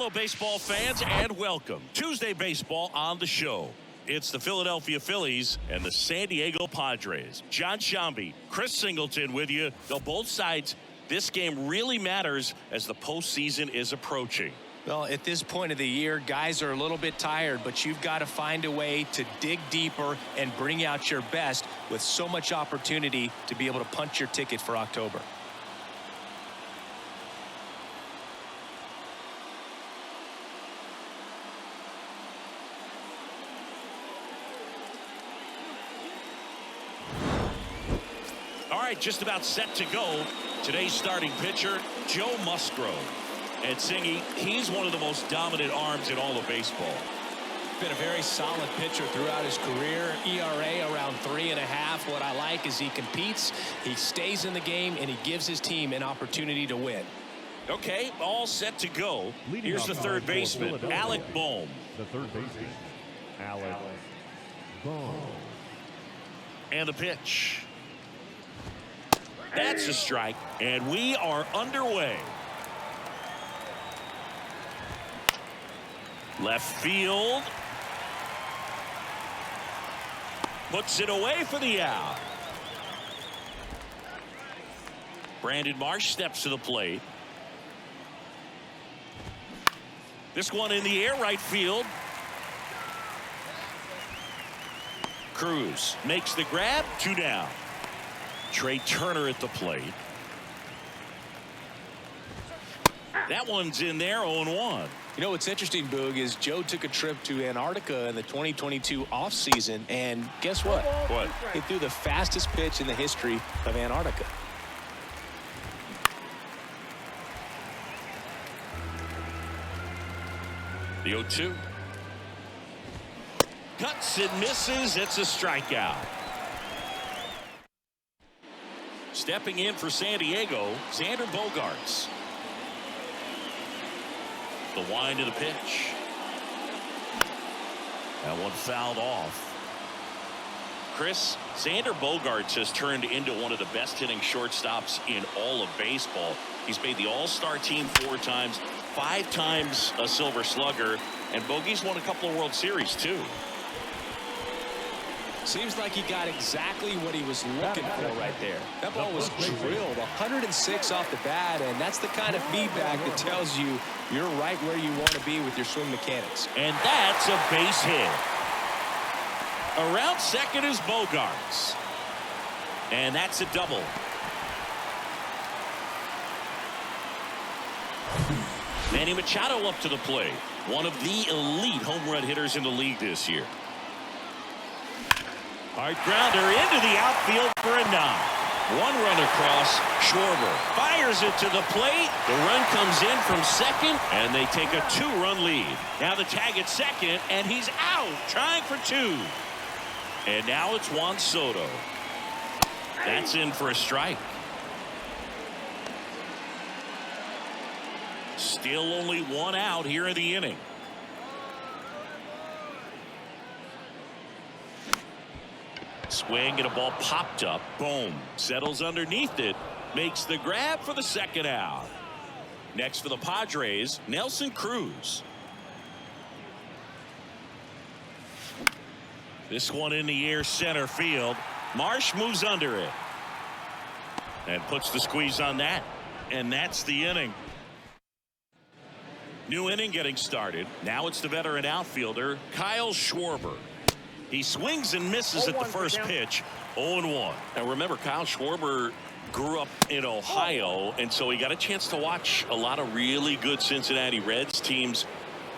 Hello, baseball fans, and welcome. Tuesday baseball on the show. It's the Philadelphia Phillies and the San Diego Padres. John Shambi, Chris Singleton with you. Though both sides, this game really matters as the postseason is approaching. Well, at this point of the year, guys are a little bit tired, but you've got to find a way to dig deeper and bring out your best with so much opportunity to be able to punch your ticket for October. All right, just about set to go. Today's starting pitcher, Joe Musgrove. And Singy, he's one of the most dominant arms in all of baseball. Been a very solid pitcher throughout his career. ERA around 3.5. What I like is he competes, he stays in the game, and he gives his team an opportunity to win. Okay, all set to go. Here's the third baseman, Alec Bohm. The third baseman, Alec Bohm. And the pitch. That's a strike, and we are underway. Left field. Puts it away for the out. Brandon Marsh steps to the plate. This one in the air, right field. Cruz makes the grab, 2 down. Trey Turner at the plate. That one's in there, 0-1. You know what's interesting, Boog, is Joe took a trip to Antarctica in the 2022 offseason, and guess what? What? He threw the fastest pitch in the history of Antarctica. The 0-2. Cuts and misses. It's a strikeout. Stepping in for San Diego, Xander Bogaerts. The wind of the pitch. That one fouled off. Chris, Xander Bogaerts has turned into one of the best hitting shortstops in all of baseball. He's made the All-Star team 4 times, 5 times a Silver Slugger, and Bogey's won a couple of World Series too. Seems like he got exactly what he was looking for right there. That ball was drilled 106 off the bat, and that's the kind of feedback that tells you you're right where you want to be with your swing mechanics. And that's a base hit. Around second is Bogaerts. And that's a double. Manny Machado up to the plate. One of the elite home run hitters in the league this year. Hard grounder into the outfield for a knock. 1 run across. Schwarber fires it to the plate. The run comes in from second, and they take a 2-run lead. Now the tag at second, and he's out, trying for 2. And now it's Juan Soto. That's in for a strike. Still only 1 out here in the inning. Swing and a ball popped up. Boom. Settles underneath it. Makes the grab for the 2nd out. Next for the Padres, Nelson Cruz. This one in the air, center field. Marsh moves under it. And puts the squeeze on that. And that's the inning. New inning getting started. Now it's the veteran outfielder, Kyle Schwarber. He swings and misses at the first pitch. 0-1. Now remember, Kyle Schwarber grew up in Ohio, and so he got a chance to watch a lot of really good Cincinnati Reds teams.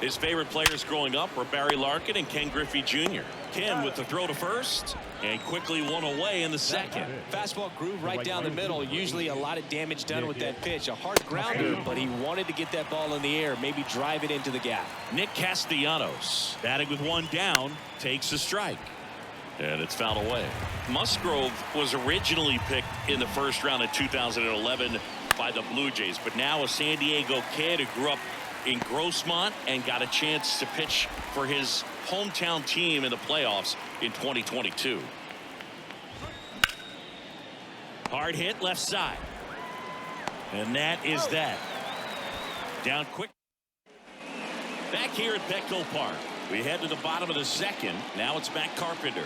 His favorite players growing up were Barry Larkin and Ken Griffey Jr. Ken with the throw to first, and quickly one away in the second. Fastball groove right down the middle. Usually a lot of damage done with that pitch. A hard grounder, but he wanted to get that ball in the air, maybe drive it into the gap. Nick Castellanos, batting with 1 down, takes a strike. And it's fouled away. Musgrove was originally picked in the first round of 2011 by the Blue Jays, but now a San Diego kid who grew up in Grossmont and got a chance to pitch for his hometown team in the playoffs in 2022. Hard hit left side. And that is that. Down quick. Back here at Petco Park, we head to the bottom of the second. Now it's Matt Carpenter.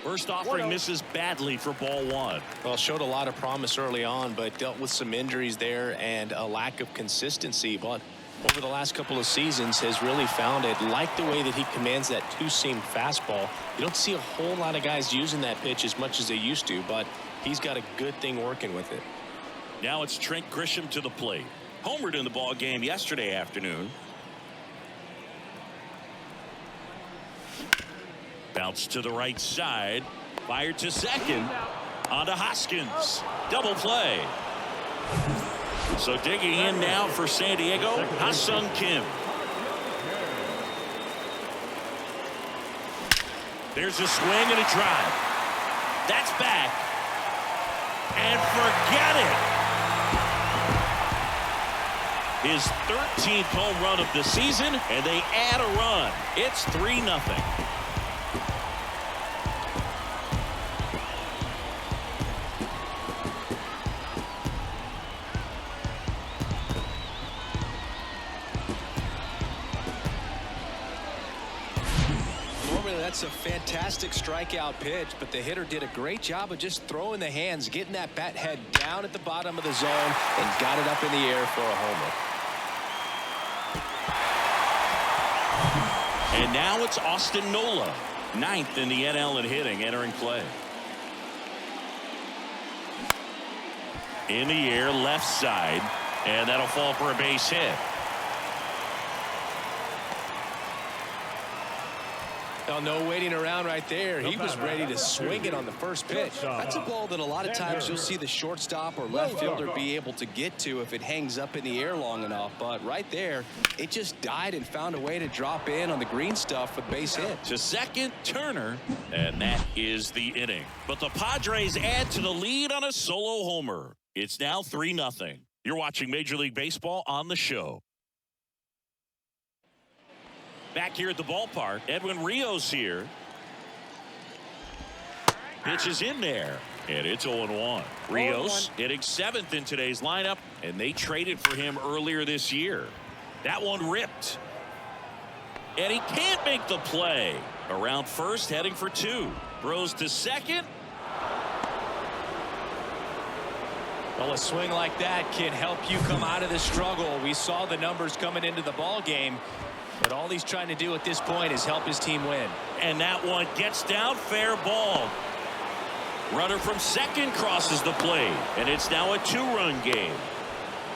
First offering misses badly for ball one. Well, showed a lot of promise early on, but dealt with some injuries there and a lack of consistency. But over the last couple of seasons has really found it. Like the way that he commands that two-seam fastball. You don't see a whole lot of guys using that pitch as much as they used to, but he's got a good thing working with it. Now it's Trent Grisham to the plate. Homered in the ball game yesterday afternoon. Bounce to the right side. Fired to second. On to Hoskins. Double play. So digging in now for San Diego, Ha-Seong Kim. There's a swing and a drive. That's back. And forget it. His 13th home run of the season, and they add a run. It's 3-0. That's a fantastic strikeout pitch, but the hitter did a great job of just throwing the hands, getting that bat head down at the bottom of the zone, and got it up in the air for a homer. And now it's Austin Nola, 9th in the NL in hitting, entering play. In the air, left side, and that'll fall for a base hit. Oh, no waiting around right there. He was ready to swing it on the first pitch. That's a ball that a lot of times you'll see the shortstop or left fielder be able to get to if it hangs up in the air long enough. But right there, it just died and found a way to drop in on the green stuff with base hit. To second, Turner, and that is the inning. But the Padres add to the lead on a solo homer. It's now 3-0. You're watching Major League Baseball on the show. Back here at the ballpark, Edwin Rios here. Pitch is in there, and it's 0-1. Rios hitting 7th in today's lineup, and they traded for him earlier this year. That one ripped. And he can't make the play. Around first, heading for 2. Throws to second. Well, a swing like that can help you come out of the struggle. We saw the numbers coming into the ball game. But all he's trying to do at this point is help his team win. And that one gets down, fair ball. Runner from second crosses the plate, and it's now a 2-run game.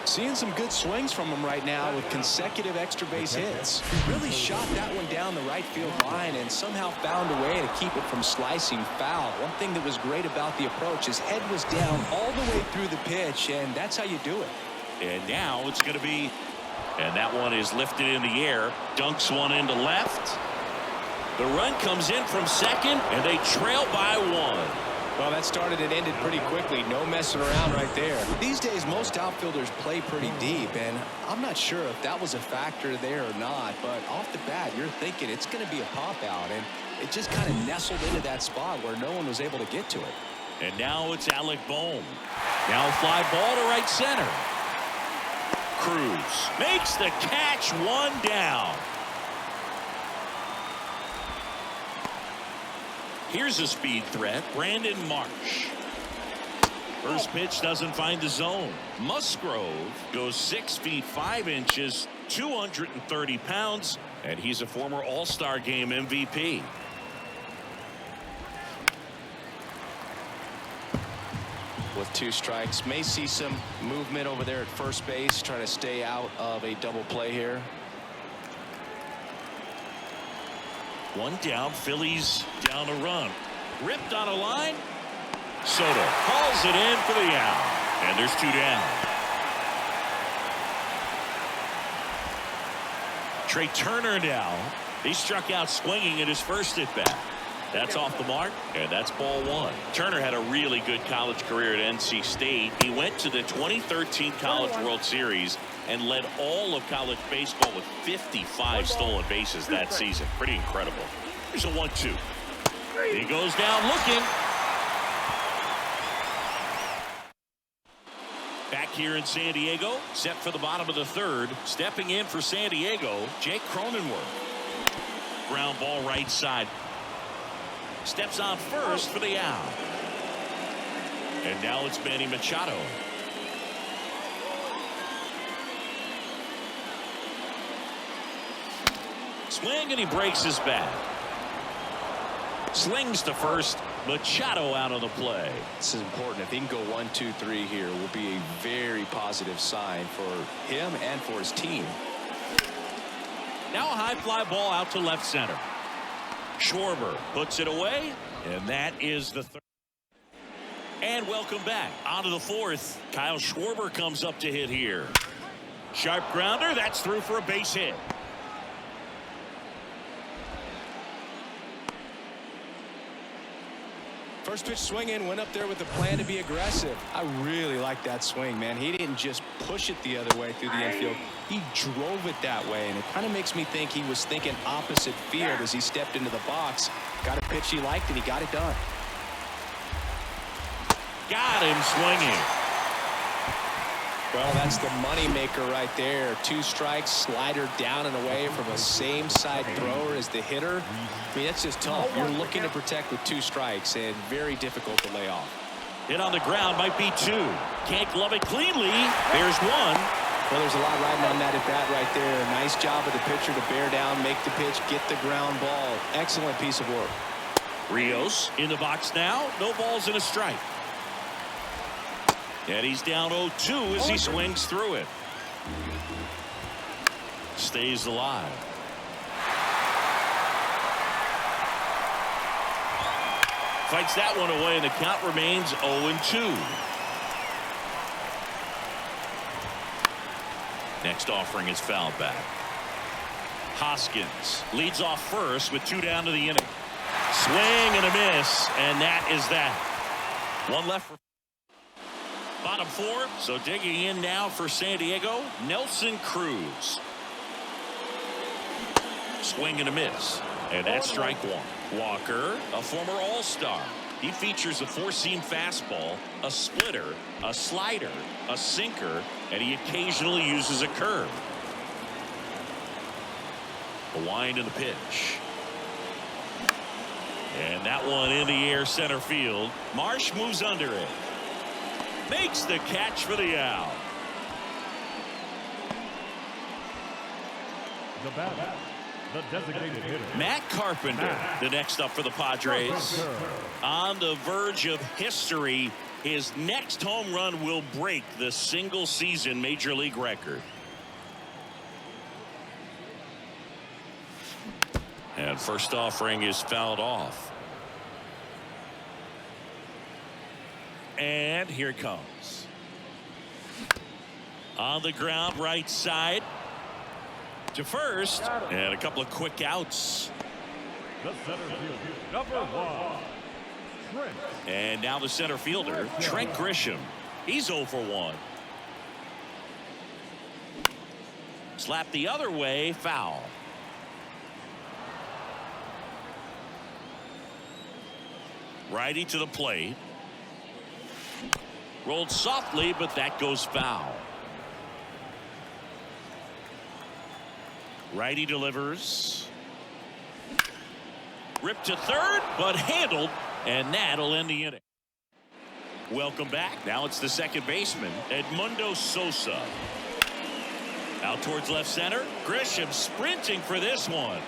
Seeing some good swings from him right now with consecutive extra base hits. He really shot that one down the right field line and somehow found a way to keep it from slicing foul. One thing that was great about the approach, his head was down all the way through the pitch, and that's how you do it. And now it's going to be... And that one is lifted in the air. Dunks one into left. The run comes in from second, and they trail by 1. Well, that started and ended pretty quickly. No messing around right there. These days, most outfielders play pretty deep, and I'm not sure if that was a factor there or not. But off the bat, you're thinking it's going to be a pop-out, and it just kind of nestled into that spot where no one was able to get to it. And now it's Alec Bohm. Now a fly ball to right center. Cruz makes the catch, 1 down. Here's a speed threat, Brandon Marsh. First pitch doesn't find the zone. Musgrove goes 6 feet 5 inches, 230 pounds, and he's a former All-Star Game MVP. With 2 strikes, may see some movement over there at first base, trying to stay out of a double play here. 1 down, Phillies down a run. Ripped on a line. Soto calls it in for the out, and there's 2 down. Trey Turner now. He struck out swinging in his first at bat. That's off the mark, and that's ball 1. Turner had a really good college career at NC State. He went to the 2013 College World Series and led all of college baseball with 55 stolen bases that season. Pretty incredible. Here's a 1-2. He goes down looking. Back here in San Diego. Set for the bottom of the third. Stepping in for San Diego, Jake Cronenworth. Ground ball right side. Steps on first for the out. And now it's Manny Machado. Swing, and he breaks his bat. Slings to first. Machado out of the play. This is important. If he can go 1, 2, 3 here, will be a very positive sign for him and for his team. Now a high fly ball out to left center. Schwarber puts it away, and that is the third. And welcome back. On to the fourth. Kyle Schwarber comes up to hit here. Sharp grounder. That's through for a base hit. First pitch swinging, went up there with a plan to be aggressive. I really like that swing, man. He didn't just push it the other way through the infield. He drove it that way, and it kind of makes me think he was thinking opposite field as he stepped into the box. Got a pitch he liked, and he got it done. Got him swinging. Well, that's the money maker right there. 2 strikes, slider down and away from a same side thrower as the hitter. I mean, that's just tough. You're looking to protect with 2 strikes and very difficult to lay off. Hit on the ground, might be 2. Can't glove it cleanly. There's 1. Well, there's a lot riding on that at bat right there. Nice job of the pitcher to bear down, make the pitch, get the ground ball. Excellent piece of work. Rios in the box now. No balls and a strike. And he's down 0-2 as he swings through it. Stays alive. Fights that one away, and the count remains 0-2. Next offering is fouled back. Hoskins leads off first with 2 down to the inning. Swing and a miss, and that is that. 1 left for bottom 4. So digging in now for San Diego, Nelson Cruz. Swing and a miss, and that's strike 1. Walker, a former All-Star. He features a 4-seam fastball, a splitter, a slider, a sinker, and he occasionally uses a curve. A wind in the pitch. And that one in the air center field. Marsh moves under it. Makes the catch for the out. The batter, the designated hitter, Matt Carpenter, the next up for the Padres. On the verge of history, his next home run will break the single-season Major League record. And first offering is fouled off. And here it comes. On the ground, right side to first, and a couple of quick outs. the center fielder, number 1, Trent. And now the center fielder, Trent Grisham. He's 0 for 1. Slap the other way, foul. Righty to the plate. Rolled softly, but that goes foul. Righty delivers. Ripped to third, but handled, and that'll end the inning. Welcome back. Now it's the second baseman, Edmundo Sosa. Out towards left center. Grisham sprinting for this one.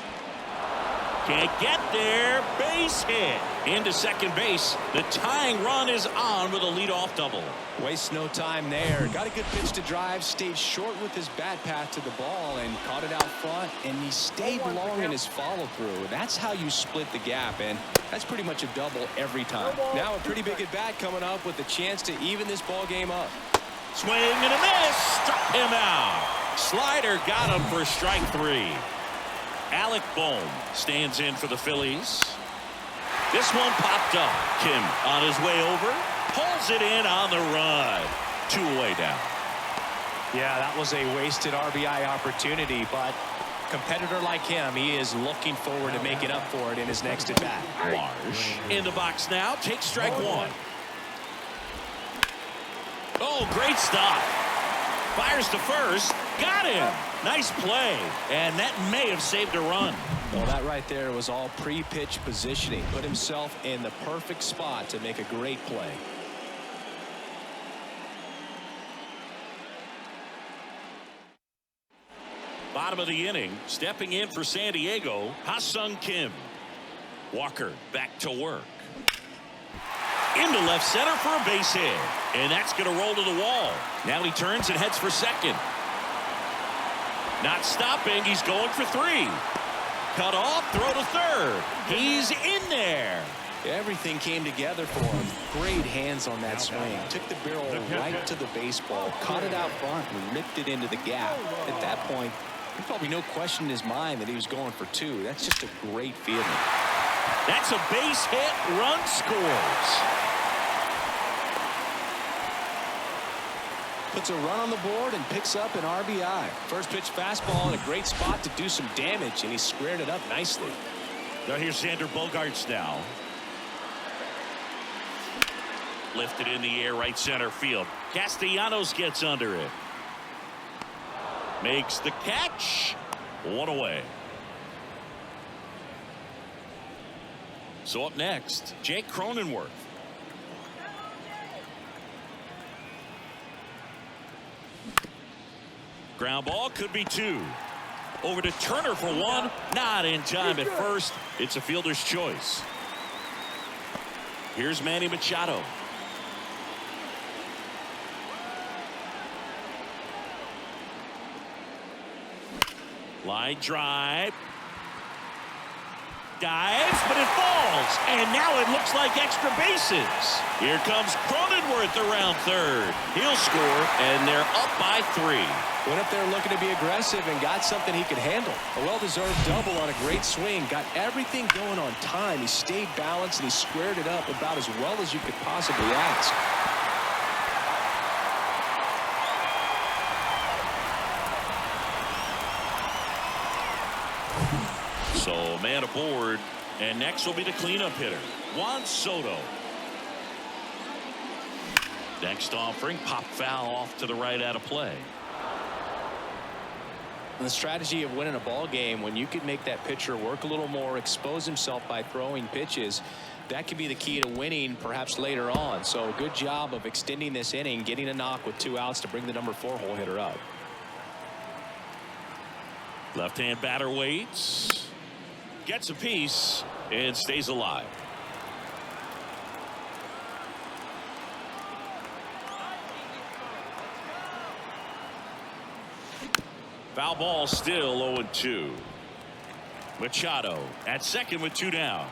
Can't get there. Base hit. Into second base. The tying run is on with a leadoff double. Wastes no time there. Got a good pitch to drive. Stayed short with his bat path to the ball and caught it out front. And he stayed long in his follow through. That's how you split the gap. And that's pretty much a double every time. Now a pretty big at bat coming up with a chance to even this ball game up. Swing and a miss. Struck him out. Slider got him for strike 3. Alec Bohm stands in for the Phillies. This one popped up. Kim on his way over. Pulls it in on the run. 2 away down. Yeah, that was a wasted RBI opportunity, but competitor like him, he is looking forward to making up for it in his next at bat. Marsh in the box now. Takes strike 1. Oh, great stop. Fires to first. Got him. Nice play. And that may have saved a run. Well, that right there was all pre-pitch positioning. Put himself in the perfect spot to make a great play. Bottom of the inning, stepping in for San Diego, Ha-Seong Kim. Walker back to work. Into left center for a base hit. And that's going to roll to the wall. Now he turns and heads for second. Not stopping. He's going for three. Cut off, throw to third. He's in there. Everything came together for him. Great hands on that swing. Took the barrel right to the baseball. Caught it out front and ripped it into the gap. At that point, there's probably no question in his mind that he was going for two. That's just a great feeling. That's a base hit. Run scores. Puts a run on the board and picks up an RBI. First pitch fastball in a great spot to do some damage, and he squared it up nicely. Now here's Xander Bogaerts now. Lifted in the air, right center field. Castellanos gets under it. Makes the catch. One away. So up next, Jake Cronenworth. Ground ball, could be two. Over to Turner for one. Not in time at first. It's a fielder's choice. Here's Manny Machado. Line drive. Dives, but it falls. And now it looks like extra bases. Here comes Cronenworth around third. He'll score, and they're up by 3. Went up there looking to be aggressive and got something he could handle. A well-deserved double on a great swing. Got everything going on time. He stayed balanced, and he squared it up about as well as you could possibly ask. So man aboard, and next will be the cleanup hitter, Juan Soto. Next offering, pop foul off to the right out of play. And the strategy of winning a ball game, when you could make that pitcher work a little more, expose himself by throwing pitches, that could be the key to winning perhaps later on. So good job of extending this inning, getting a knock with 2 outs to bring the number 4 hole hitter up. Left-hand batter waits, gets a piece, and stays alive. Foul ball, still 0-2. Machado at second with 2 down.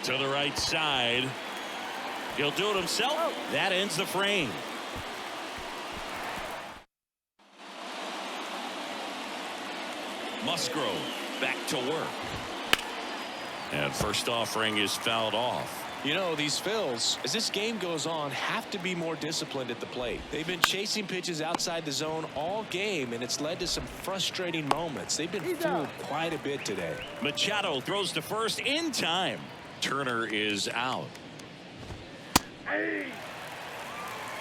To the right side. He'll do it himself. That ends the frame. Musgrove back to work. And first offering is fouled off. You know, these Phils, as this game goes on, have to be more disciplined at the plate. They've been chasing pitches outside the zone all game, and it's led to some frustrating moments. They've been fooled quite a bit today. Machado throws to first in time. Turner is out.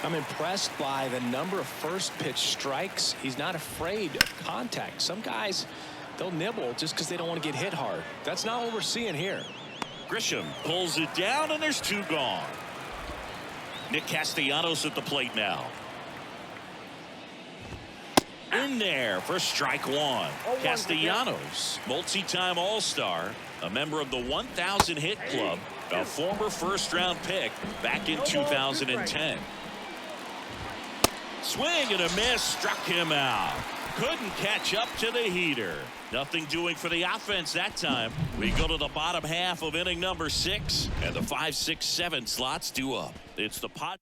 I'm impressed by the number of first pitch strikes. He's not afraid of contact. Some guys, they'll nibble just because they don't want to get hit hard. That's not what we're seeing here. Grisham pulls it down, and there's 2 gone. Nick Castellanos at the plate now. In there for strike 1. Castellanos, multi-time All-Star, a member of the 1,000 hit club, a former first-round pick back in 2010. Swing and a miss, struck him out. Couldn't catch up to the heater. Nothing doing for the offense that time. We go to the bottom half of inning number 6, and the 5, 6, 7 slots due up. It's the pot.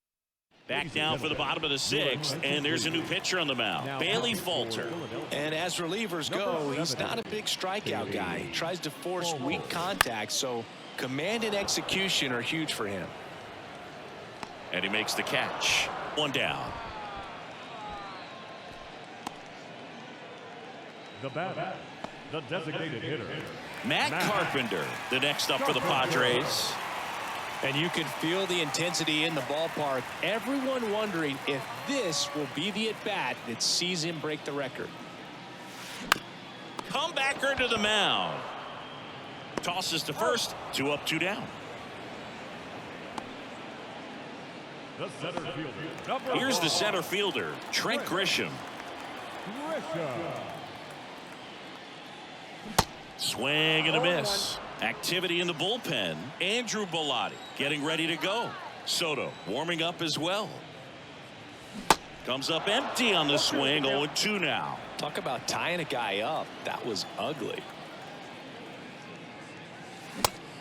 Back down for the bottom of the 6th, and there's a new pitcher on the mound, Bailey Falter. And as relievers go, he's not a big strikeout guy. He tries to force weak contact, so command and execution are huge for him. And he makes the catch. 1 down. The batter, the designated hitter, Matt Carpenter, the next up for the Padres. And you can feel the intensity in the ballpark. Everyone wondering if this will be the at-bat that sees him break the record. Comebacker to the mound. Tosses to first. 2 up, 2 down. The center fielder. Here's the center fielder, Trent Grisham. Swing and a miss. Activity in the bullpen. Andrew Bellotti getting ready to go. Soto warming up as well. Comes up empty on the swing. 0-2 now. Talk about tying a guy up. That was ugly.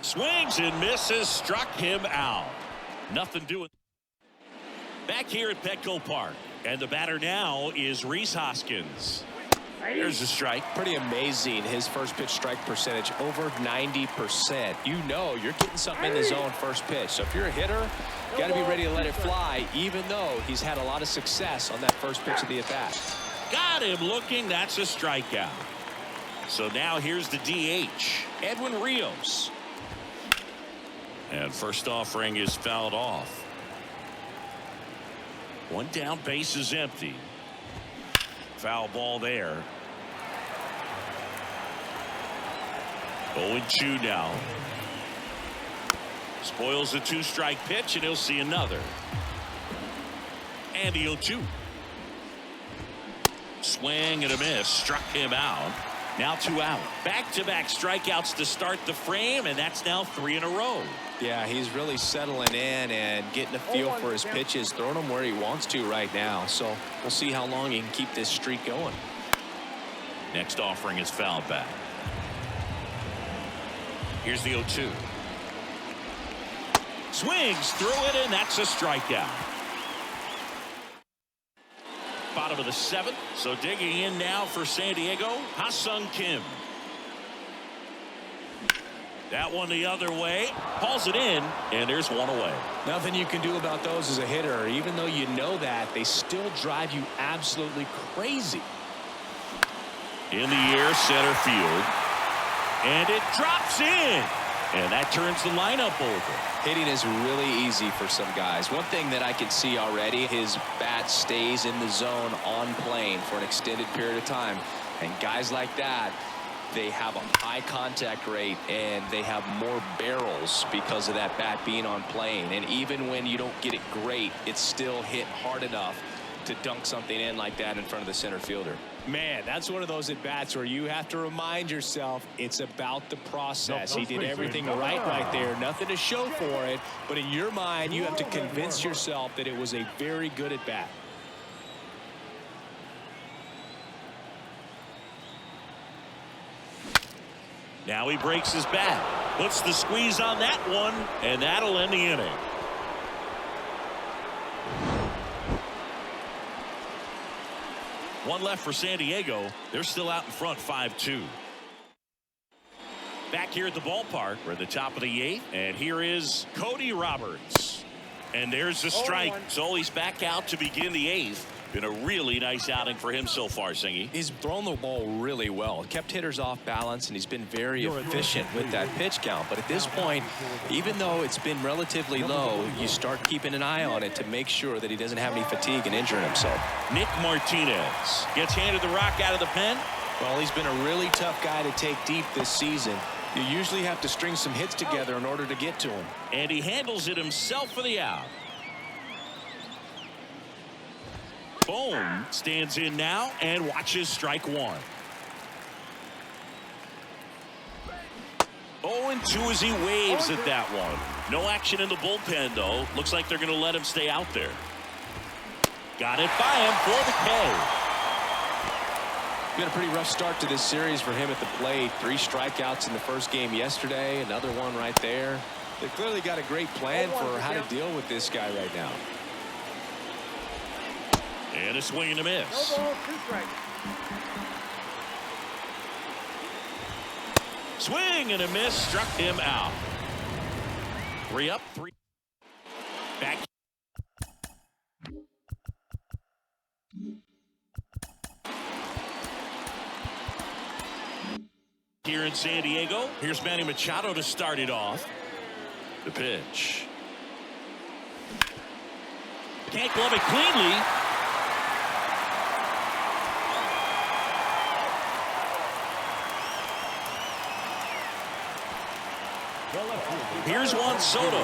Swings and misses. Struck him out. Nothing doing. Back here at Petco Park. And the batter now is Rhys Hoskins. There's a strike. Pretty amazing. His first pitch strike percentage over 90%. You know you're getting something in the zone first pitch. So if you're a hitter, you got to be ready to let it fly, even though he's had a lot of success on that first pitch of the at-bat. Got him looking. That's a strikeout. So now here's the DH, Edwin Rios. And first offering is fouled off. One down, base is empty. Foul ball there. 0-2 now. Spoils the 2-strike pitch, and he'll see another. And the 0-2. Swing and a miss. Struck him out. Now 2 out. Back-to-back strikeouts to start the frame, and that's now 3 in a row. Yeah, he's really settling in and getting a feel for his pitches, throwing them where he wants to right now. So we'll see how long he can keep this streak going. Next offering is fouled back. Here's the 0-2. Swings through it, and that's a strikeout. Bottom of the 7th. So digging in now for San Diego, Ha-Seong Kim. That one the other way. Hauls it in, and there's one away. Nothing you can do about those as a hitter. Even though you know that, they still drive you absolutely crazy. In the air, center field. And it drops in. And that turns the lineup over. Hitting is really easy for some guys. One thing that I can see already, his bat stays in the zone on plane for an extended period of time. And guys like that, they have a high contact rate and they have more barrels because of that bat being on plane. And even when you don't get it great, it's still hit hard enough to dunk something in like that in front of the center fielder. Man, that's one of those at bats where you have to remind yourself it's about the process. He did everything right there. Nothing to show for it. But in your mind, you have to convince yourself that it was a very good at bat. Now he breaks his bat. Puts the squeeze on that one, and that'll end the inning. One left for San Diego. They're still out in front, 5-2. Back here at the ballpark, we're at the top of the 8th, and here is Cody Roberts. And there's the strike. So he's back out to begin the 8th. Been a really nice outing for him so far, Singy. He's thrown the ball really well. Kept hitters off balance, and he's been very efficient with that pitch count. But at this point, even though it's been relatively low, you start keeping an eye on it to make sure that he doesn't have any fatigue and injuring himself. Nick Martinez gets handed the rock out of the pen. Well, he's been a really tough guy to take deep this season. You usually have to string some hits together in order to get to him. And he handles it himself for the out. Boom stands in now and watches strike 1. 0-2 as he waves at that one. No action in the bullpen, though. Looks like they're going to let him stay out there. Got it by him for the K. Been a pretty rough start to this series for him at the plate. 3 strikeouts in the first game yesterday. Another one right there. They clearly got a great plan for how to deal with this guy right now. And a swing and a miss. Swing and a miss. Struck him out. 3 up, 3 back. Here in San Diego, here's Manny Machado to start it off. The pitch. Can't glove it cleanly. Here's Juan Soto.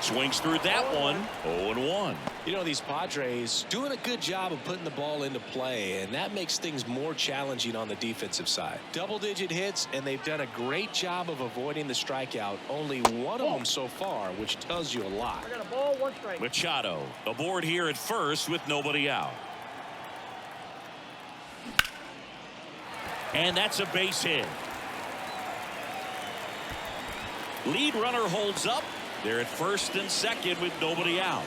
Swings through that one. 0-1. You know, these Padres doing a good job of putting the ball into play, and that makes things more challenging on the defensive side. Double-digit hits, and they've done a great job of avoiding the strikeout. Only one of them so far, which tells you a lot. I got a ball, 1 strike. Machado aboard here at first with nobody out. And that's a base hit. Lead runner holds up. They're at first and second with nobody out.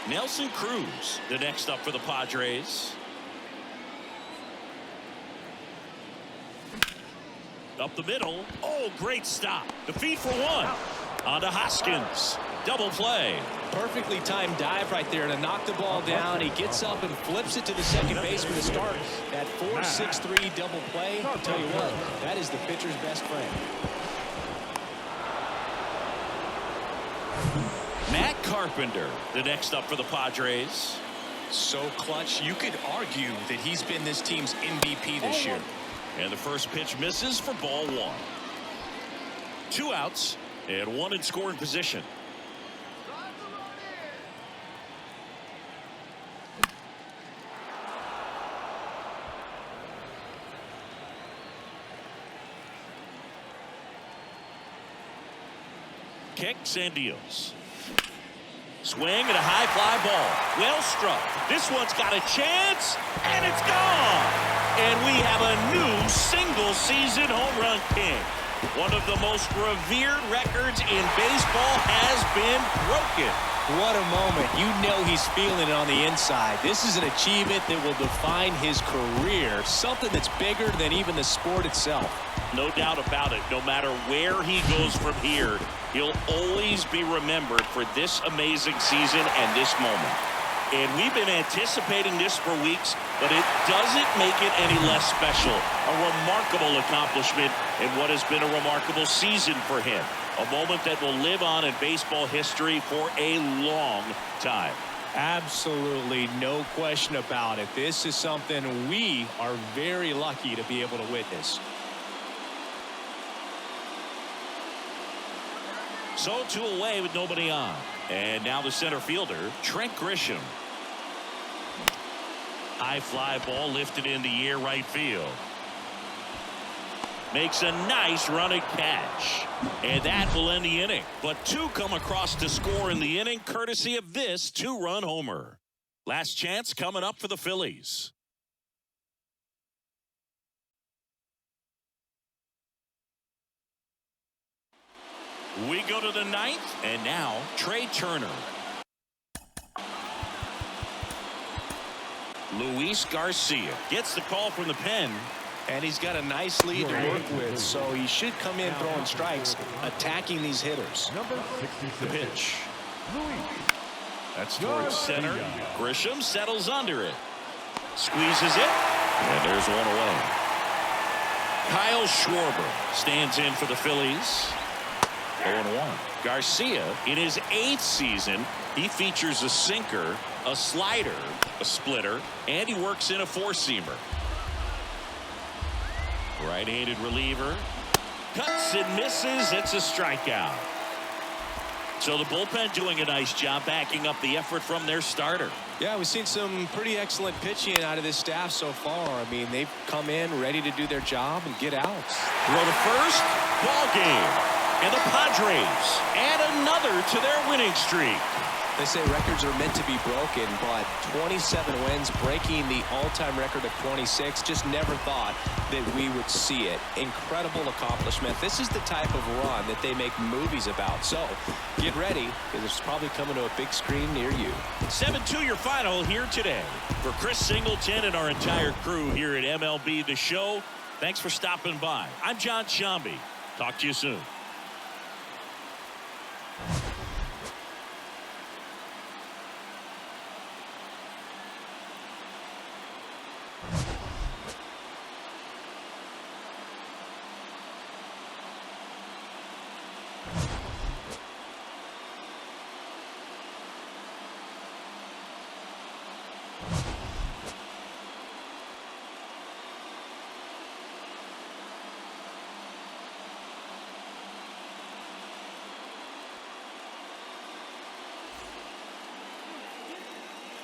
Nelson Cruz, the next up for the Padres. Up the middle. Oh, great stop. The feed for one. On to Hoskins. Double play. Perfectly timed dive right there to knock the ball down. He gets up and flips it to the second baseman to start that 4-6-3 double play. I'll tell you what, that is the pitcher's best friend. Matt Carpenter, the next up for the Padres. So clutch, you could argue that he's been this team's MVP this year. And the first pitch misses for ball one. 2 outs and 1 in scoring position. Kicks and deals. Swing and a high fly ball. Well struck. This one's got a chance, and it's gone. And we have a new single-season home run king. One of the most revered records in baseball has been broken. What a moment. You know he's feeling it on the inside. This is an achievement that will define his career. Something that's bigger than even the sport itself. No doubt about it. No matter where he goes from here, he'll always be remembered for this amazing season and this moment. And we've been anticipating this for weeks, but it doesn't make it any less special. A remarkable accomplishment in what has been a remarkable season for him. A moment that will live on in baseball history for a long time. Absolutely no question about it. This is something we are very lucky to be able to witness. So 2 away with nobody on. And now the center fielder, Trent Grisham. High fly ball lifted in the air right field. Makes a nice running catch. And that will end the inning. But 2 come across to score in the inning courtesy of this 2-run homer. Last chance coming up for the Phillies. We go to the 9th, and now Trey Turner. Luis Garcia gets the call from the pen. And he's got a nice lead to work with, so he should come in throwing strikes, attacking these hitters. Number 66. The pitch. Luis. That's towards center. Grisham settles under it. Squeezes it. And there's one away. Kyle Schwarber stands in for the Phillies. 0-1. Garcia, in his 8th season, he features a sinker, a slider, a splitter, and he works in a 4-seamer. Right-handed reliever. Cuts and misses. It's a strikeout. So the bullpen doing a nice job backing up the effort from their starter. Yeah, we've seen some pretty excellent pitching out of this staff so far. I mean, they've come in ready to do their job and get out. Throw to first. Ball game. And the Padres add another to their winning streak. They say records are meant to be broken, but 27 wins, breaking the all-time record of 26. Just never thought that we would see it. Incredible accomplishment. This is the type of run that they make movies about. So get ready, because it's probably coming to a big screen near you. 7-2 your final here today. For Chris Singleton and our entire crew here at MLB The Show, thanks for stopping by. I'm John Shambi. Talk to you soon.